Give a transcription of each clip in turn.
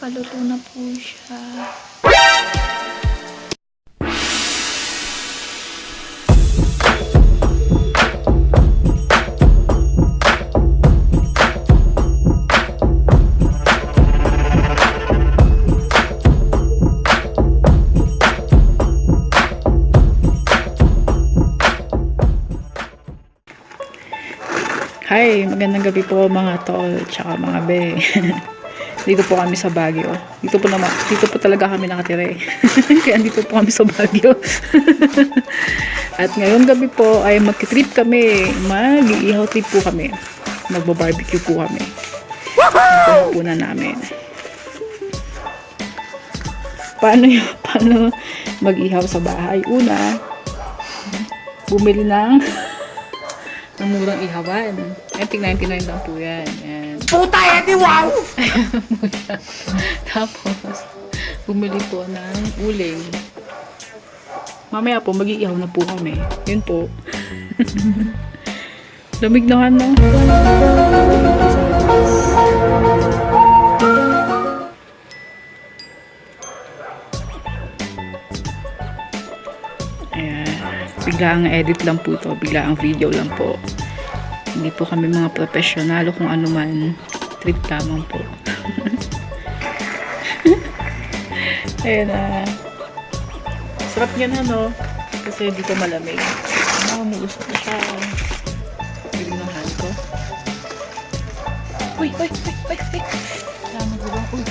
Nakaluto na po siya. Hi, magandang gabi po mga tol, tsaka mga be. Dito po kami sa Baguio. Dito po talaga kami nakatira eh. Kaya dito po kami sa Baguio. At ngayon gabi po ay magki-trip kami. Mag-iihaw trip po kami. Magbo-barbecue po kami. Ito po na namin. Paano mag-ihaw sa bahay? Una, bumili ng murang ihawan. $99 lang po yan. Yan. Puta yan, wow! Tapos, bumili po ng uling. Mamaya po, mag-iihaw na po kami. Yun po. Lamig na na. Bigla ang edit lang po ito, bigla ang video lang po. Hindi po kami mga profesional kung ano man, trip lamang po. Ayan na. Sarap yan ano, kasi dito malamig. Umuusap na siya. Biling ng hand ko. Uy! Tama ko ba? Uy!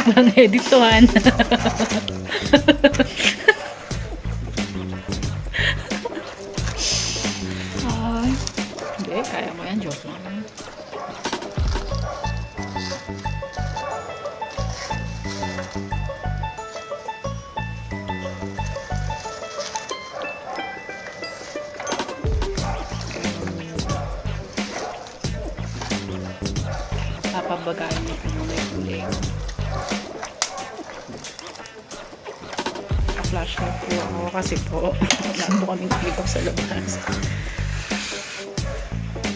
Walang editohan. Hindi, kaya mo yan. Joke lang. Papabagayin niyo po muna yung uling. Flashlight po ako kasi po wala po kaming dito sa labas.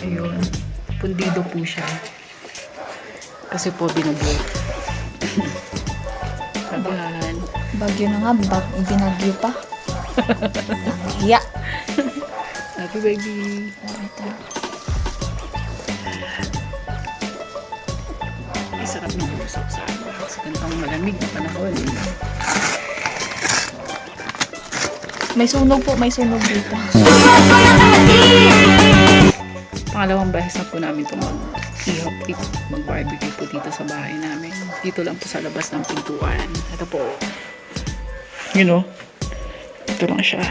Ayun, pundido po siya kasi po binagyo. Sabihan Bagyo na nga, binagyo pa. Hiya. happy baby. Ay, sarap ng usap sa ganitong malamig na panahon. May sunog po, may sunog dito. Pangalawang beses na po namin ito mag-ihaw trip, mag-barbecue po dito sa bahay namin. Dito lang po sa labas ng pintuan. Ito po. You know, ito lang siya.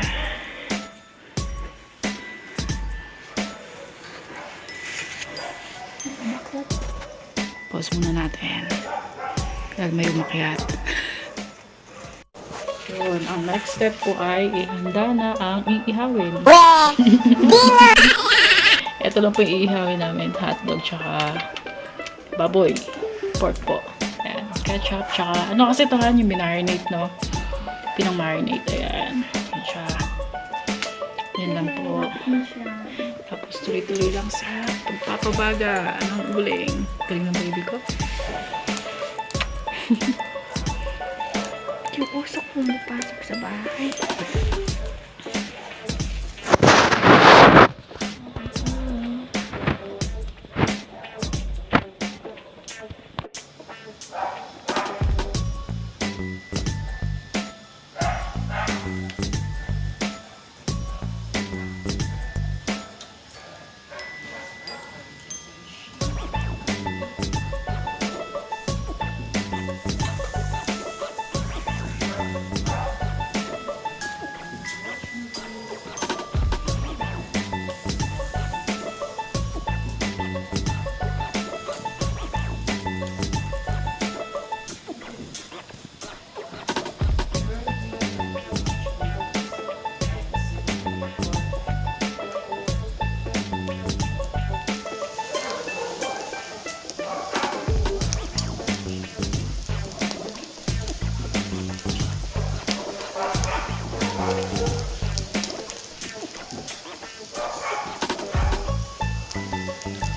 Pause muna natin. Dahil may umakyat. Yun, ang next step po ay ihanda na ang iihawin. Ito lang po yung iihawin namin. Hotdog tsaka baboy. Pork po. Ayan. Ketchup tsaka ano kasi ito yung minarinate, no? Pinang-marinate. Ayan. Yan siya. Yan lang po. Tapos tuloy-tuloy lang sa pagpapabaga ng uling. Galing ng baby ko. Yung usok pumapasok sa bahay.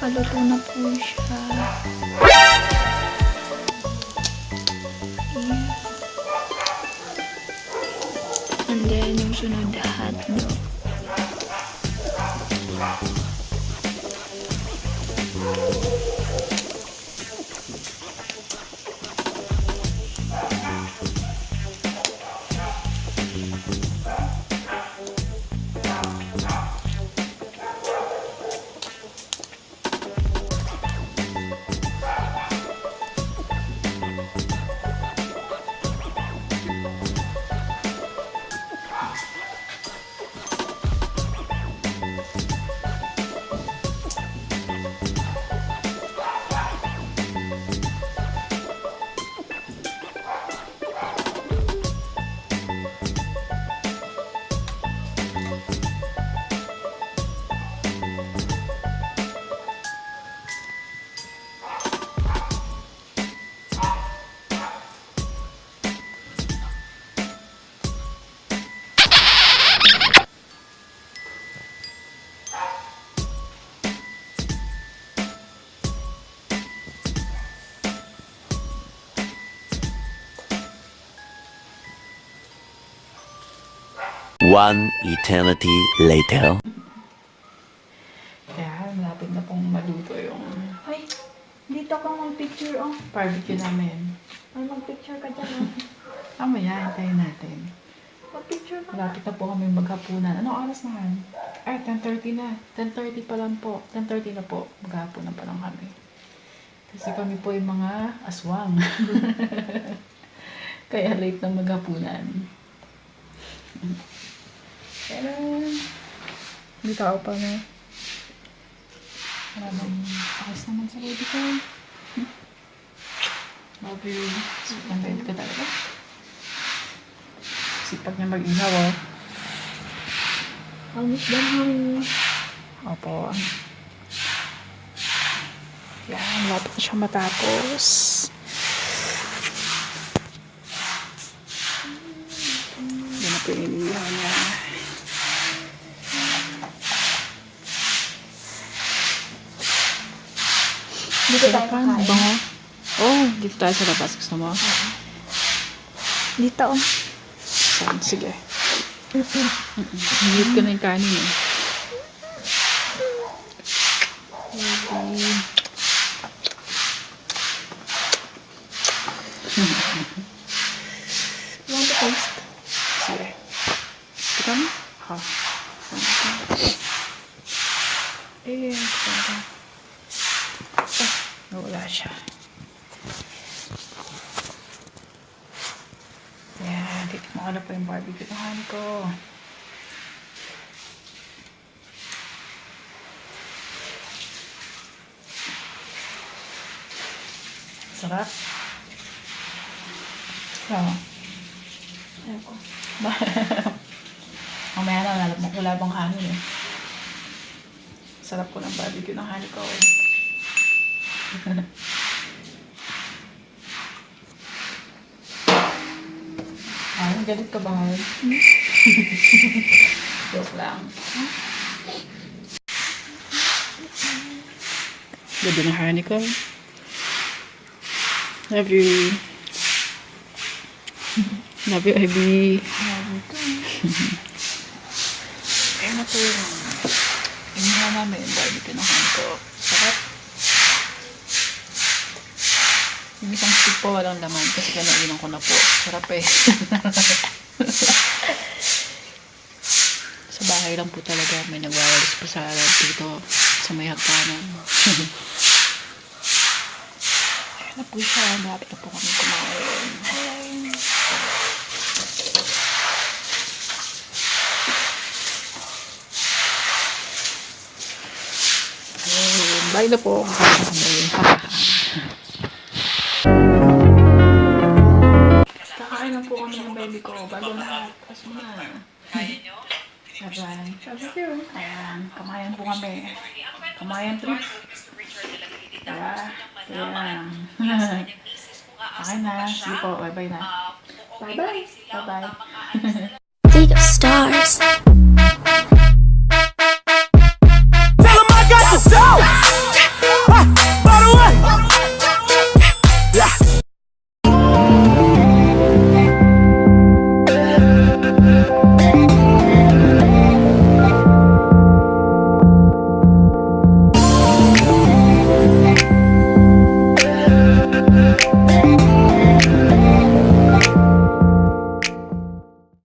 Paluto na po siya. Ayan. And then, yung sunod, hotdog. One eternity later. Kaya, malapit na pong maluto yung Ay, dito ka mag-picture, oh. barbecue namin. Ay, mag-picture ka dyan, oh. Mamaya, hintayin natin. Mag-picture ka. Malapit na po kami maghapunan. Anong oras naman? Ay, 10:30 na. 10:30 pa lang po. 10:30 na po. Maghapunan pa lang kami. Kasi kami po yung mga aswang. Kaya late na maghapunan. Pero, hindi tao pa na. Maraming ayos naman sa baby ko. Love you. Sweet ng baby ko talaga. Sipag niya mag-ihaw, oh. Almost done, honey. Opo. Yan, malapit na siya matapos. Yan na po yung inihaw niya. Dito tayo Sarapan, kakain. bango. Oh, dito tayo sa labas. Gusto mo? Dito, oh. Sige. Hihit ko na yung kanin, eh. Ready. You want to taste? Sige. Tika mo? Ha. Eh, tika. Nawala siya. Yan, titikman ko na po yung barbecue ng honeyko. Sarap. Oo. Ayoko. Mamaya na, wala bang kanin, eh. Sarap po ng barbecue ng honeyko. Ay, galit ka ba? Joke lang. Ganda ng honeyko. Love you. Love you, Ivy. Love you too. Ayun na po yung inihaw namin yung barbecue ng honeyko. Sarap. Yung isang stick po walang laman kasi kanainan ko na po. Sarap eh. Sa bahay lang po talaga may nagwawalis po sa dito sa may hagdanan. Ayun na po siya. Malapit na po kami kumain. Ayun. Bye na po. Kakain na po kami ng baby ko. Bago lahat. Kasi na. Ayan. Sabi ko. Ayan. Kamayan po kami. Kamayan trip. Ayan. Okay na. Sige po. Bye-bye na. Bye-bye. Bye-bye. League of Stars.